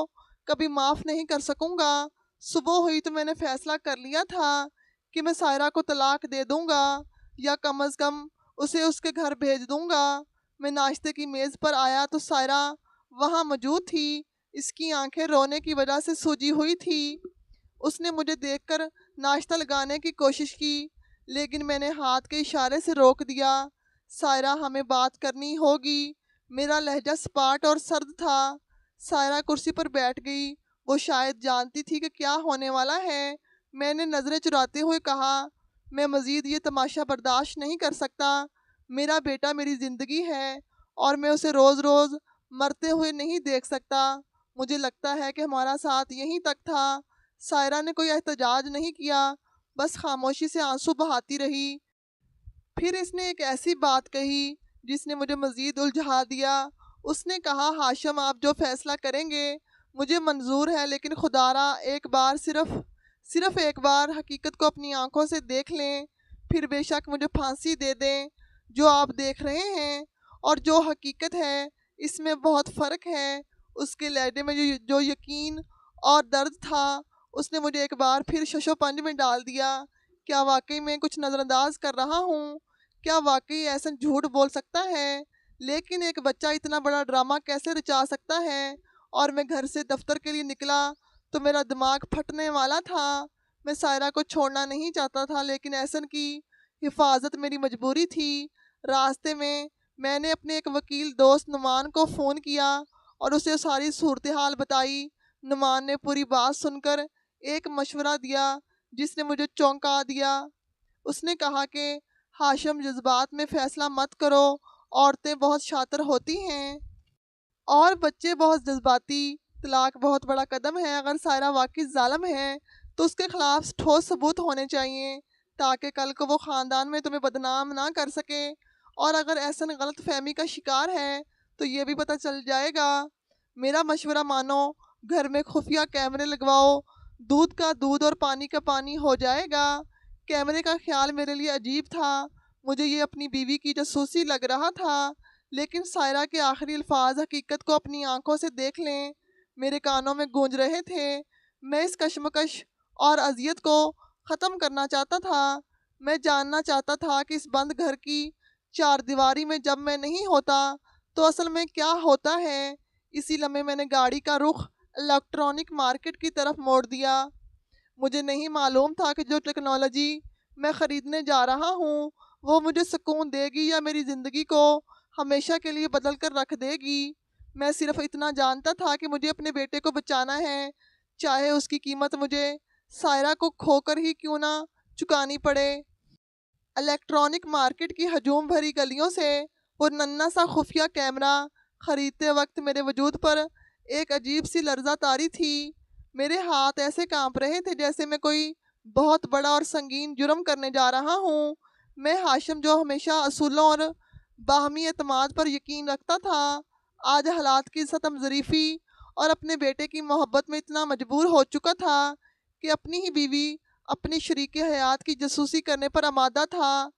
S1: کبھی معاف نہیں کر سکوں گا۔ صبح ہوئی تو میں نے فیصلہ کر لیا تھا کہ میں سائرہ کو طلاق دے دوں گا یا کم از کم اسے اس کے گھر بھیج دوں گا۔ میں ناشتے کی میز پر آیا تو سائرہ وہاں موجود تھی۔ اس کی آنکھیں رونے کی وجہ سے سوجی ہوئی تھی۔ اس نے مجھے دیکھ کر ناشتہ لگانے کی کوشش کی، لیکن میں نے ہاتھ کے اشارے سے روک دیا۔ سائرہ، ہمیں بات کرنی ہوگی۔ میرا لہجہ سپاٹ اور سرد تھا۔ سائرہ کرسی پر بیٹھ گئی۔ وہ شاید جانتی تھی کہ کیا ہونے والا ہے۔ میں نے نظریں چراتے ہوئے کہا، میں مزید یہ تماشا برداشت نہیں کر سکتا۔ میرا بیٹا میری زندگی ہے اور میں اسے روز روز مرتے ہوئے نہیں دیکھ سکتا۔ مجھے لگتا ہے کہ ہمارا ساتھ یہیں تک تھا۔ سائرہ نے کوئی احتجاج نہیں کیا، بس خاموشی سے آنسو بہاتی رہی۔ پھر اس نے ایک ایسی بات کہی جس نے مجھے مزید الجھا دیا۔ اس نے کہا، ہاشم، آپ جو فیصلہ کریں گے مجھے منظور ہے، لیکن خدارا ایک بار صرف ایک بار حقیقت کو اپنی آنکھوں سے دیکھ لیں، پھر بے شک مجھے پھانسی دے دیں۔ جو آپ دیکھ رہے ہیں اور جو حقیقت ہے اس میں بہت فرق ہے۔ اس کے لہجے میں جو یقین اور درد تھا اس نے مجھے ایک بار پھر شش و پنج میں ڈال دیا۔ کیا واقعی میں کچھ نظر انداز کر رہا ہوں؟ کیا واقعی ایسا جھوٹ بول سکتا ہے؟ لیکن ایک بچہ اتنا بڑا ڈرامہ کیسے رچا سکتا ہے؟ اور میں گھر سے دفتر کے لیے نکلا تو میرا دماغ پھٹنے والا تھا۔ میں سائرہ کو چھوڑنا نہیں چاہتا تھا، لیکن احسن کی حفاظت میری مجبوری تھی۔ راستے میں نے اپنے ایک وکیل دوست نعمان کو فون کیا اور اسے ساری صورتحال بتائی۔ نعمان نے پوری بات سن کر ایک مشورہ دیا جس نے مجھے چونکا دیا۔ اس نے کہا کہ ہاشم، جذبات میں فیصلہ مت کرو، عورتیں بہت شاطر ہوتی ہیں اور بچے بہت جذباتی۔ طلاق بہت بڑا قدم ہے۔ اگر سائرہ واقعی ظالم ہے تو اس کے خلاف ٹھوس ثبوت ہونے چاہیے تاکہ کل کو وہ خاندان میں تمہیں بدنام نہ کر سکے، اور اگر احسن غلط فہمی کا شکار ہے تو یہ بھی پتہ چل جائے گا۔ میرا مشورہ مانو، گھر میں خفیہ کیمرے لگواؤ، دودھ کا دودھ اور پانی کا پانی ہو جائے گا۔ کیمرے کا خیال میرے لیے عجیب تھا، مجھے یہ اپنی بیوی کی جاسوسی لگ رہا تھا، لیکن سائرہ کے آخری الفاظ حقیقت کو اپنی آنکھوں سے دیکھ لیں میرے کانوں میں گونج رہے تھے۔ میں اس کشمکش اور اذیت کو ختم کرنا چاہتا تھا۔ میں جاننا چاہتا تھا کہ اس بند گھر کی چار دیواری میں جب میں نہیں ہوتا تو اصل میں کیا ہوتا ہے۔ اسی لمحے میں نے گاڑی کا رخ الیکٹرانک مارکیٹ کی طرف موڑ دیا۔ مجھے نہیں معلوم تھا کہ جو ٹیکنالوجی میں خریدنے جا رہا ہوں وہ مجھے سکون دے گی یا میری زندگی کو ہمیشہ کے لیے بدل کر رکھ دے گی۔ میں صرف اتنا جانتا تھا کہ مجھے اپنے بیٹے کو بچانا ہے، چاہے اس کی قیمت مجھے سائرہ کو کھو کر ہی کیوں نہ چکانی پڑے۔ الیکٹرانک مارکیٹ کی ہجوم بھری گلیوں سے وہ ننھا سا خفیہ کیمرہ خریدتے وقت میرے وجود پر ایک عجیب سی لرزہ طاری تھی۔ میرے ہاتھ ایسے کانپ رہے تھے جیسے میں کوئی بہت بڑا اور سنگین جرم کرنے جا رہا ہوں۔ میں ہاشم، جو ہمیشہ اصولوں اور باہمی اعتماد پر یقین رکھتا تھا، آج حالات کی ستم ظریفی اور اپنے بیٹے کی محبت میں اتنا مجبور ہو چکا تھا کہ اپنی ہی بیوی، اپنی شریک حیات کی جاسوسی کرنے پر آمادہ تھا۔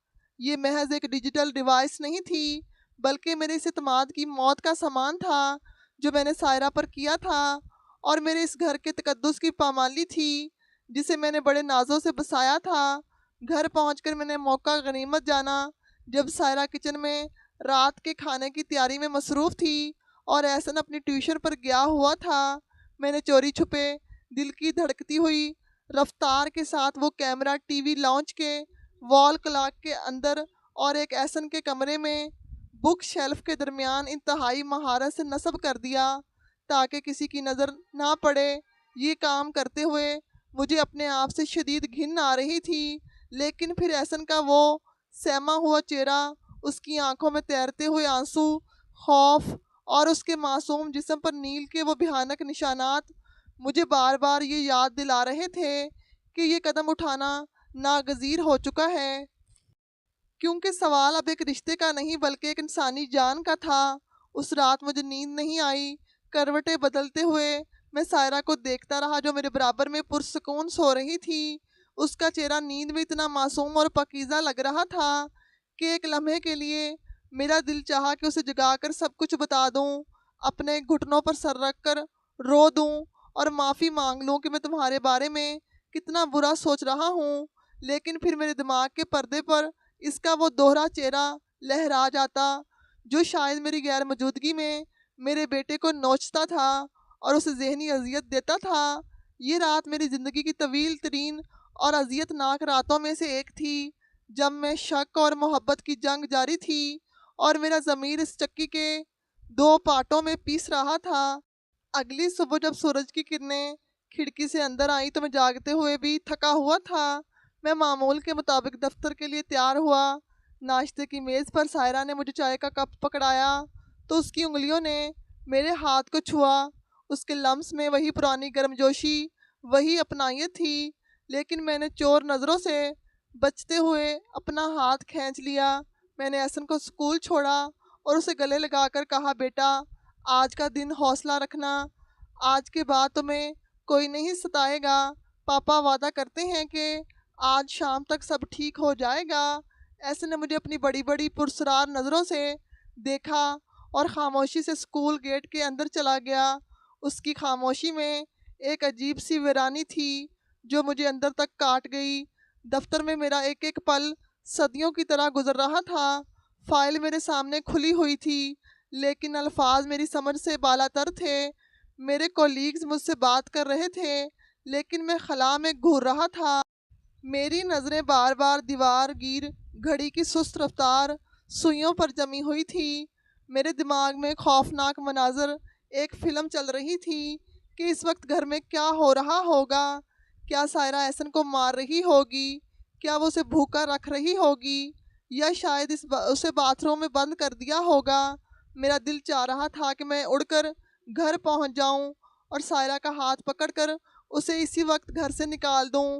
S1: یہ محض ایک ڈیجیٹل ڈیوائس نہیں تھی، بلکہ میرے اس اعتماد کی موت کا سامان تھا جو میں نے سائرہ پر کیا تھا، اور میرے اس گھر کے تقدس کی پامالی تھی جسے میں نے بڑے نازوں سے بسایا تھا۔ گھر پہنچ کر میں نے موقع غنیمت جانا جب سائرہ کچن میں رات کے کھانے کی تیاری میں مصروف تھی اور احسن اپنی ٹیوشن پر گیا ہوا تھا۔ میں نے چوری چھپے دل کی دھڑکتی ہوئی رفتار کے ساتھ وہ کیمرہ ٹی وی لاؤنج کے وال کلاک کے اندر اور ایک ایسن کے کمرے میں بک شیلف کے درمیان انتہائی مہارت سے نصب کر دیا تاکہ کسی کی نظر نہ پڑے۔ یہ کام کرتے ہوئے مجھے اپنے آپ سے شدید گھن آ رہی تھی، لیکن پھر ایسن کا وہ سہما ہوا چہرہ، اس کی آنکھوں میں تیرتے ہوئے آنسو، خوف اور اس کے معصوم جسم پر نیل کے وہ بھیانک نشانات مجھے بار بار یہ یاد دلا رہے تھے کہ یہ قدم اٹھانا ناگزیر ہو چکا ہے، کیونکہ سوال اب ایک رشتے کا نہیں بلکہ ایک انسانی جان کا تھا۔ اس رات مجھے نیند نہیں آئی۔ کروٹیں بدلتے ہوئے میں سائرہ کو دیکھتا رہا جو میرے برابر میں پرسکون سو رہی تھی۔ اس کا چہرہ نیند میں اتنا معصوم اور پاکیزہ لگ رہا تھا کہ ایک لمحے کے لیے میرا دل چاہا کہ اسے جگا کر سب کچھ بتا دوں، اپنے گھٹنوں پر سر رکھ کر رو دوں اور معافی مانگ لوں کہ میں تمہارے بارے میں کتنا برا سوچ رہا ہوں، لیکن پھر میرے دماغ کے پردے پر اس کا وہ دوہرا چہرہ لہرا جاتا جو شاید میری غیر موجودگی میں میرے بیٹے کو نوچتا تھا اور اسے ذہنی اذیت دیتا تھا۔ یہ رات میری زندگی کی طویل ترین اور اذیت ناک راتوں میں سے ایک تھی، جب میں شک اور محبت کی جنگ جاری تھی اور میرا ضمیر اس چکی کے دو پارٹوں میں پیس رہا تھا۔ اگلی صبح جب سورج کی کرنیں کھڑکی سے اندر آئیں تو میں جاگتے ہوئے بھی تھکا ہوا تھا۔ میں معمول کے مطابق دفتر کے لیے تیار ہوا۔ ناشتے کی میز پر سائرہ نے مجھے چائے کا کپ پکڑایا تو اس کی انگلیوں نے میرے ہاتھ کو چھوا۔ اس کے لمس میں وہی پرانی گرمجوشی، وہی اپنائیت تھی، لیکن میں نے چور نظروں سے بچتے ہوئے اپنا ہاتھ کھینچ لیا۔ میں نے احسن کو اسکول چھوڑا اور اسے گلے لگا کر کہا، بیٹا آج کا دن حوصلہ رکھنا، آج کے بعد تمہیں کوئی نہیں ستائے گا، پاپا وعدہ کرتے ہیں کہ آج شام تک سب ٹھیک ہو جائے گا۔ ایسے نے مجھے اپنی بڑی بڑی پرسرار نظروں سے دیکھا اور خاموشی سے اسکول گیٹ کے اندر چلا گیا۔ اس کی خاموشی میں ایک عجیب سی ویرانی تھی جو مجھے اندر تک کاٹ گئی۔ دفتر میں میرا ایک ایک پل صدیوں کی طرح گزر رہا تھا۔ فائل میرے سامنے کھلی ہوئی تھی، لیکن الفاظ میری سمجھ سے بالاتر تھے۔ میرے کولیگز مجھ سے بات کر رہے تھے، لیکن میں خلا میں گھور رہا تھا۔ میری نظریں بار بار دیوار گیر گھڑی کی سست رفتار سوئیوں پر جمی ہوئی تھی۔ میرے دماغ میں خوفناک مناظر ایک فلم چل رہی تھی کہ اس وقت گھر میں کیا ہو رہا ہوگا۔ کیا سائرہ احسن کو مار رہی ہوگی؟ کیا وہ اسے بھوکا رکھ رہی ہوگی؟ یا شاید اسے باتھ روم میں بند کر دیا ہوگا؟ میرا دل چاہ رہا تھا کہ میں اڑ کر گھر پہنچ جاؤں اور سائرہ کا ہاتھ پکڑ کر اسے اسی وقت گھر سے نکال دوں۔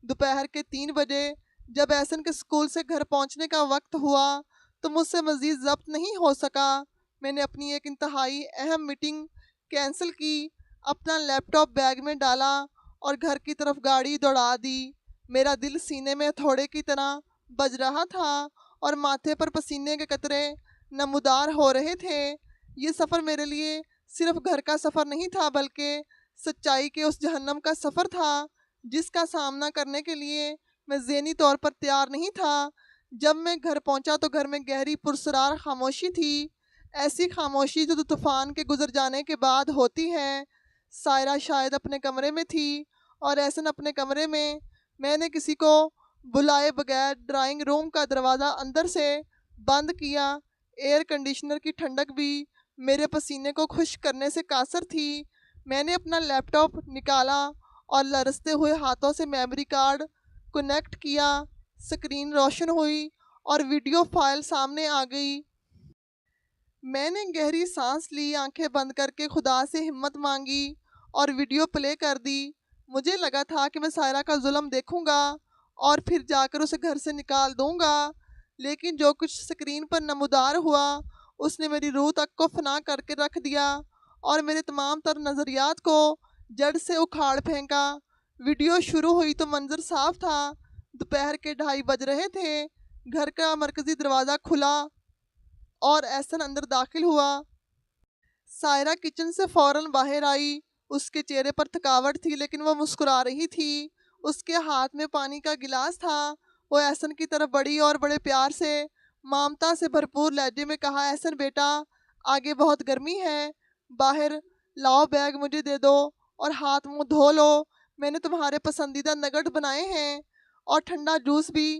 S1: دوپہر کے 3 بجے جب احسن کے اسکول سے گھر پہنچنے کا وقت ہوا تو مجھ سے مزید ضبط نہیں ہو سکا۔ میں نے اپنی ایک انتہائی اہم میٹنگ کینسل کی، اپنا لیپ ٹاپ بیگ میں ڈالا اور گھر کی طرف گاڑی دوڑا دی۔ میرا دل سینے میں ہتھوڑے کی طرح بج رہا تھا اور ماتھے پر پسینے کے قطرے نمودار ہو رہے تھے۔ یہ سفر میرے لیے صرف گھر کا سفر نہیں تھا بلکہ سچائی کے اس جہنم کا سفر تھا جس کا سامنا کرنے کے لیے میں ذہنی طور پر تیار نہیں تھا۔ جب میں گھر پہنچا تو گھر میں گہری پرسرار خاموشی تھی، ایسی خاموشی جو طوفان کے گزر جانے کے بعد ہوتی ہے۔ سائرہ شاید اپنے کمرے میں تھی اور احسن اپنے کمرے میں۔ میں نے کسی کو بلائے بغیر ڈرائنگ روم کا دروازہ اندر سے بند کیا۔ ایئر کنڈیشنر کی ٹھنڈک بھی میرے پسینے کو خشک کرنے سے قاصر تھی۔ میں نے اپنا لیپ ٹاپ نکالا اور لرزتے ہوئے ہاتھوں سے میموری کارڈ کنیکٹ کیا۔ سکرین روشن ہوئی اور ویڈیو فائل سامنے آ گئی۔ میں نے گہری سانس لی، آنکھیں بند کر کے خدا سے ہمت مانگی اور ویڈیو پلے کر دی۔ مجھے لگا تھا کہ میں سائرہ کا ظلم دیکھوں گا اور پھر جا کر اسے گھر سے نکال دوں گا، لیکن جو کچھ سکرین پر نمودار ہوا اس نے میری روح تک کو فنا کر کے رکھ دیا اور میرے تمام تر نظریات کو جڑ سے اکھاڑ پھینکا۔ ویڈیو شروع ہوئی تو منظر صاف تھا۔ دوپہر کے 2:30 بج رہے تھے۔ گھر کا مرکزی دروازہ کھلا اور احسن اندر داخل ہوا۔ سائرہ کچن سے فوراً باہر آئی۔ اس کے چہرے پر تھکاوٹ تھی لیکن وہ مسکرا رہی تھی۔ اس کے ہاتھ میں پانی کا گلاس تھا۔ وہ احسن کی طرف بڑی اور بڑے پیار سے، مامتا سے بھرپور لہجے میں کہا، احسن بیٹا آگے بہت گرمی ہے، باہر لاؤ بیگ مجھے دے دو اور ہاتھ منہ دھو لو۔ میں نے تمہارے پسندیدہ نگٹ بنائے ہیں اور ٹھنڈا جوس بھی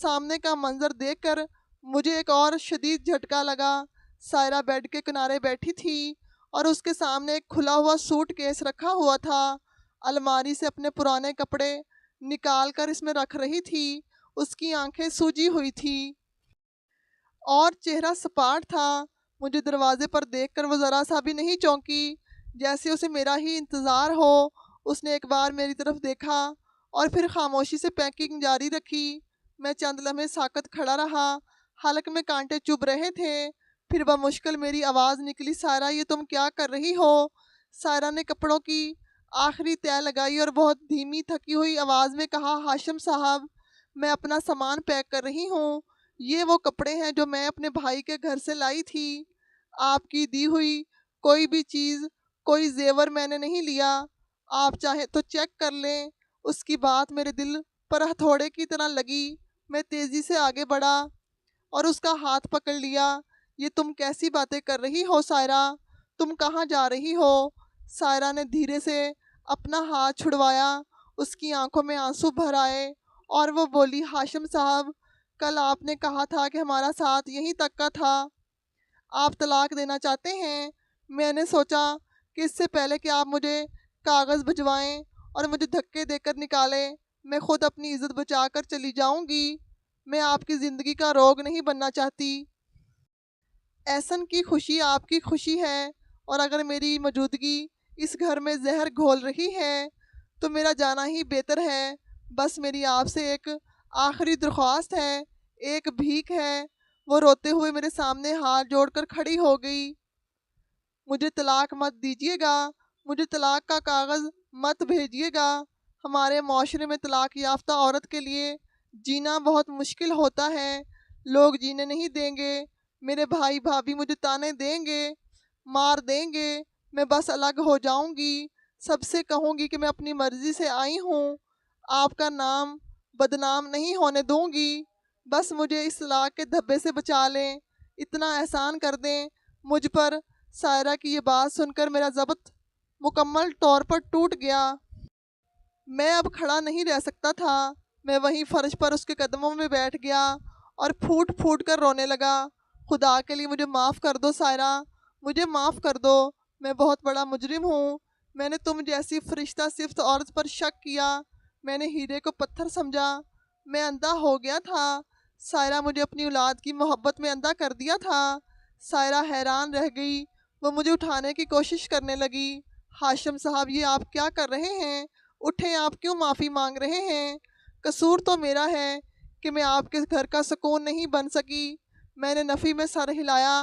S1: سامنے کا منظر دیکھ کر مجھے ایک اور شدید جھٹکا لگا۔ سائرہ بیڈ کے کنارے بیٹھی تھی اور اس کے سامنے ایک کھلا ہوا سوٹ کیس رکھا ہوا تھا۔ الماری سے اپنے پرانے کپڑے نکال کر اس میں رکھ رہی تھی۔ اس کی آنکھیں سوجی ہوئی تھی اور چہرہ سپاٹ تھا۔ مجھے دروازے پر دیکھ کر وہ ذرا سا بھی نہیں چونکی، جیسے اسے میرا ہی انتظار ہو۔ اس نے ایک بار میری طرف دیکھا اور پھر خاموشی سے پیکنگ جاری رکھی۔ میں چند لمحے ساکت کھڑا رہا، حلق میں کانٹے چبھ رہے تھے۔ پھر بمشکل میری آواز نکلی، سائرہ یہ تم کیا کر رہی ہو؟ سائرہ نے کپڑوں کی آخری تہہ لگائی اور بہت دھیمی تھکی ہوئی آواز میں کہا، ہاشم صاحب میں اپنا سامان پیک کر رہی ہوں۔ یہ وہ کپڑے ہیں جو میں اپنے بھائی کے گھر سے لائی تھی۔ آپ کی دی ہوئی کوئی بھی چیز، کوئی زیور میں نے نہیں لیا۔ آپ چاہیں تو چیک کر لیں۔ اس کی بات میرے دل پر ہتھوڑے کی طرح لگی۔ میں تیزی سے آگے بڑھا اور اس کا ہاتھ پکڑ لیا۔ یہ تم کیسی باتیں کر رہی ہو سائرہ؟ تم کہاں جا رہی ہو؟ سائرہ نے دھیرے سے اپنا ہاتھ چھڑوایا۔ اس کی آنکھوں میں آنسو بھر آئے اور وہ بولی، ہاشم صاحب کل آپ نے کہا تھا کہ ہمارا ساتھ یہیں تک کا تھا۔ آپ طلاق دینا چاہتے ہیں۔ میں نے سوچا کہ اس سے پہلے کہ آپ مجھے کاغذ بھجوائیں اور مجھے دھکے دے کر نکالیں، میں خود اپنی عزت بچا کر چلی جاؤں گی۔ میں آپ کی زندگی کا روگ نہیں بننا چاہتی۔ احسن کی خوشی آپ کی خوشی ہے، اور اگر میری موجودگی اس گھر میں زہر گھول رہی ہے تو میرا جانا ہی بہتر ہے۔ بس میری آپ سے ایک آخری درخواست ہے، ایک بھیک ہے۔ وہ روتے ہوئے میرے سامنے ہاتھ جوڑ کر کھڑی ہو گئی۔ مجھے طلاق مت دیجیے گا، مجھے طلاق کا کاغذ مت بھیجیے گا۔ ہمارے معاشرے میں طلاق یافتہ عورت کے لیے جینا بہت مشکل ہوتا ہے۔ لوگ جینے نہیں دیں گے، میرے بھائی بھابھی مجھے تانے دیں گے، مار دیں گے۔ میں بس الگ ہو جاؤں گی، سب سے کہوں گی کہ میں اپنی مرضی سے آئی ہوں، آپ کا نام بدنام نہیں ہونے دوں گی۔ بس مجھے اس طلاق کے دھبے سے بچا لیں، اتنا احسان کر دیں مجھ پر۔ سائرہ کی یہ بات سن کر میرا ضبط مکمل طور پر ٹوٹ گیا۔ میں اب کھڑا نہیں رہ سکتا تھا۔ میں وہیں فرش پر اس کے قدموں میں بیٹھ گیا اور پھوٹ پھوٹ کر رونے لگا۔ خدا کے لیے مجھے معاف کر دو سائرہ، مجھے معاف کر دو۔ میں بہت بڑا مجرم ہوں۔ میں نے تم جیسی فرشتہ صفت عورت پر شک کیا۔ میں نے ہیرے کو پتھر سمجھا۔ میں اندھا ہو گیا تھا۔ سائرہ مجھے اپنی اولاد کی محبت میں اندھا کر دیا تھا۔ سائرہ حیران رہ گئی۔ وہ مجھے اٹھانے کی کوشش کرنے لگی۔ ہاشم صاحب یہ آپ کیا کر رہے ہیں؟ اٹھیں، آپ کیوں معافی مانگ رہے ہیں؟ قصور تو میرا ہے کہ میں آپ کے گھر کا سکون نہیں بن سکی۔ میں نے نفی میں سر ہلایا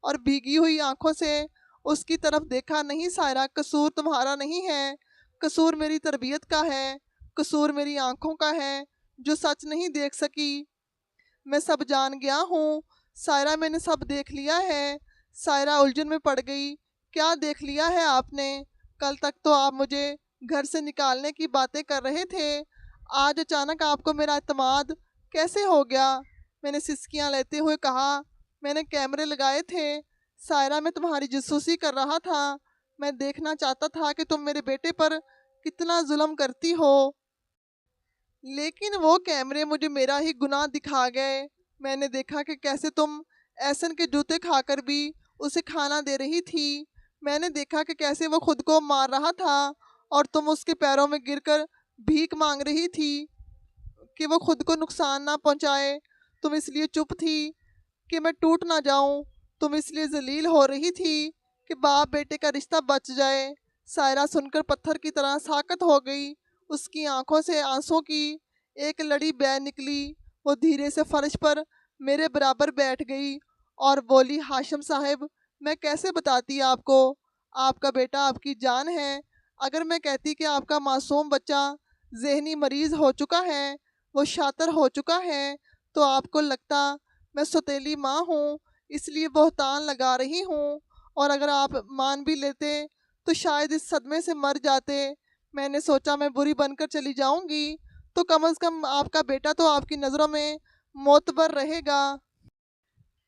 S1: اور بھیگی ہوئی آنکھوں سے اس کی طرف دیکھا۔ نہیں سائرہ، قصور تمہارا نہیں ہے، قصور میری تربیت کا ہے، قصور میری آنکھوں کا ہے جو سچ نہیں دیکھ سکی۔ میں سب جان گیا ہوں سائرہ، میں نے سب دیکھ لیا ہے۔ سائرہ الجھن میں پڑ گئی۔ کیا دیکھ لیا ہے آپ نے؟ کل تک تو آپ مجھے گھر سے نکالنے کی باتیں کر رہے تھے، آج اچانک آپ کو میرا اعتماد کیسے ہو گیا؟ میں نے سسکیاں لیتے ہوئے کہا، میں نے کیمرے لگائے تھے سائرہ، میں تمہاری جاسوسی کر رہا تھا۔ میں دیکھنا چاہتا تھا کہ تم میرے بیٹے پر کتنا ظلم کرتی ہو، لیکن وہ کیمرے مجھے میرا ہی گناہ دکھا گئے۔ میں نے دیکھا کہ کیسے تم احسن کے جوتے کھا کر بھی اسے کھانا دے رہی تھی۔ میں نے دیکھا کہ کیسے وہ خود کو مار رہا تھا اور تم اس کے پیروں میں گر کر بھیک مانگ رہی تھی کہ وہ خود کو نقصان نہ پہنچائے۔ تم اس لیے چپ تھی کہ میں ٹوٹ نہ جاؤں، تم اس لیے ذلیل ہو رہی تھی کہ باپ بیٹے کا رشتہ بچ جائے۔ سائرہ سن کر پتھر کی طرح ساکت ہو گئی۔ اس کی آنکھوں سے آنسوں کی ایک لڑی بہہ نکلی۔ وہ دھیرے سے فرش پر میرے برابر بیٹھ گئی اور بولی، ہاشم صاحب میں کیسے بتاتی آپ کو، آپ کا بیٹا آپ کی جان ہے۔ اگر میں کہتی کہ آپ کا معصوم بچہ ذہنی مریض ہو چکا ہے، وہ شاطر ہو چکا ہے، تو آپ کو لگتا میں سوتیلی ماں ہوں، اس لیے بہتان لگا رہی ہوں، اور اگر آپ مان بھی لیتے تو شاید اس صدمے سے مر جاتے۔ میں نے سوچا میں بری بن کر چلی جاؤں گی تو کم از کم آپ کا بیٹا تو آپ کی نظروں میں معتبر رہے گا۔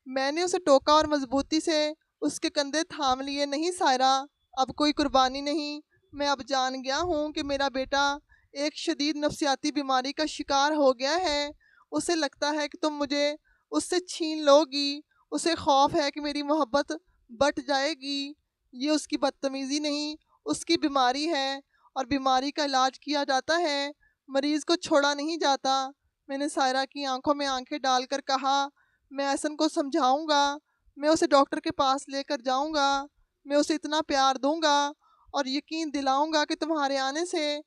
S1: میں نے اسے ٹوکا اور مضبوطی سے اس کے کندھے تھام لیے۔ نہیں سائرہ، اب کوئی قربانی نہیں۔ میں اب جان گیا ہوں کہ میرا بیٹا ایک شدید نفسیاتی بیماری کا شکار ہو گیا ہے۔ اسے لگتا ہے کہ تم مجھے اس سے چھین لو گی، اسے خوف ہے کہ میری محبت بٹ جائے گی۔ یہ اس کی بدتمیزی نہیں، اس کی بیماری ہے، اور بیماری کا علاج کیا جاتا ہے، مریض کو چھوڑا نہیں جاتا۔ میں نے سائرہ کی آنکھوں میں آنکھیں ڈال کر کہا، میں احسن کو سمجھاؤں گا، میں اسے ڈاکٹر کے پاس لے کر جاؤں گا، میں اسے اتنا پیار دوں گا اور یقین دلاؤں گا کہ تمہارے آنے سے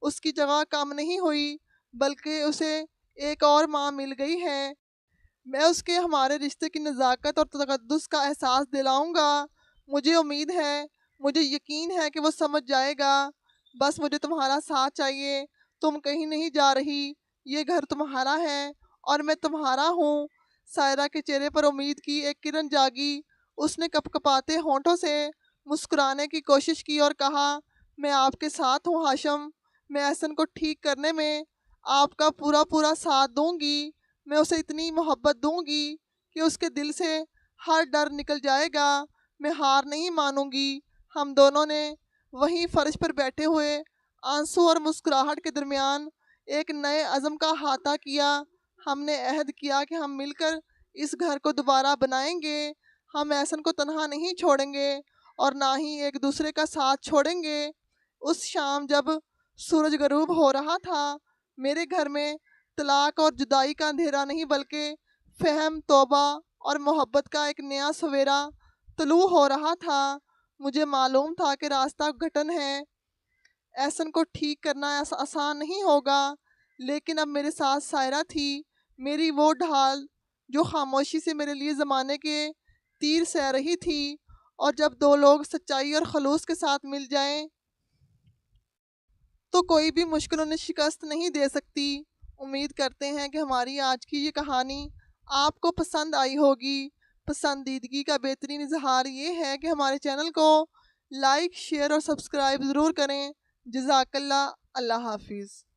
S1: اس کی جگہ کم نہیں ہوئی، بلکہ اسے ایک اور ماں مل گئی ہے۔ میں اس کے ہمارے رشتے کی نزاکت اور تقدس کا احساس دلاؤں گا۔ مجھے امید ہے، مجھے یقین ہے کہ وہ سمجھ جائے گا۔ بس مجھے تمہارا ساتھ چاہیے، تم کہیں نہیں جا رہی، یہ گھر تمہارا ہے اور میں تمہارا ہوں۔ سائرہ کے چہرے پر امید کی ایک کرن جاگی، اس نے کپ کپاتے ہونٹوں سے مسکرانے کی کوشش کی اور کہا، میں آپ کے ساتھ ہوں ہاشم، میں احسن کو ٹھیک کرنے میں آپ کا پورا پورا ساتھ دوں گی، میں اسے اتنی محبت دوں گی کہ اس کے دل سے ہر ڈر نکل جائے گا، میں ہار نہیں مانوں گی۔ ہم دونوں نے وہیں فرش پر بیٹھے ہوئے آنسو اور مسکراہٹ کے درمیان ایک نئے عزم کا احاطہ کیا۔ ہم نے عہد کیا کہ ہم مل کر اس گھر کو دوبارہ بنائیں گے، ہم احسن کو تنہا نہیں چھوڑیں گے اور نہ ہی ایک دوسرے کا ساتھ چھوڑیں گے۔ اس شام جب سورج غروب ہو رہا تھا، میرے گھر میں طلاق اور جدائی کا اندھیرا نہیں بلکہ فہم، توبہ اور محبت کا ایک نیا سویرا طلوع ہو رہا تھا۔ مجھے معلوم تھا کہ راستہ گھٹن ہے، احسن کو ٹھیک کرنا آسان نہیں ہوگا، لیکن اب میرے ساتھ سائرہ تھی، میری وہ ڈھال جو خاموشی سے میرے لیے زمانے کے تیر سہ رہی تھی۔ اور جب دو لوگ سچائی اور خلوص کے ساتھ مل جائیں تو کوئی بھی مشکل انہیں شکست نہیں دے سکتی۔ امید کرتے ہیں کہ ہماری آج کی یہ کہانی آپ کو پسند آئی ہوگی۔ پسندیدگی کا بہترین اظہار یہ ہے کہ ہمارے چینل کو لائک، شیئر اور سبسکرائب ضرور کریں۔ جزاک اللہ۔ اللہ حافظ۔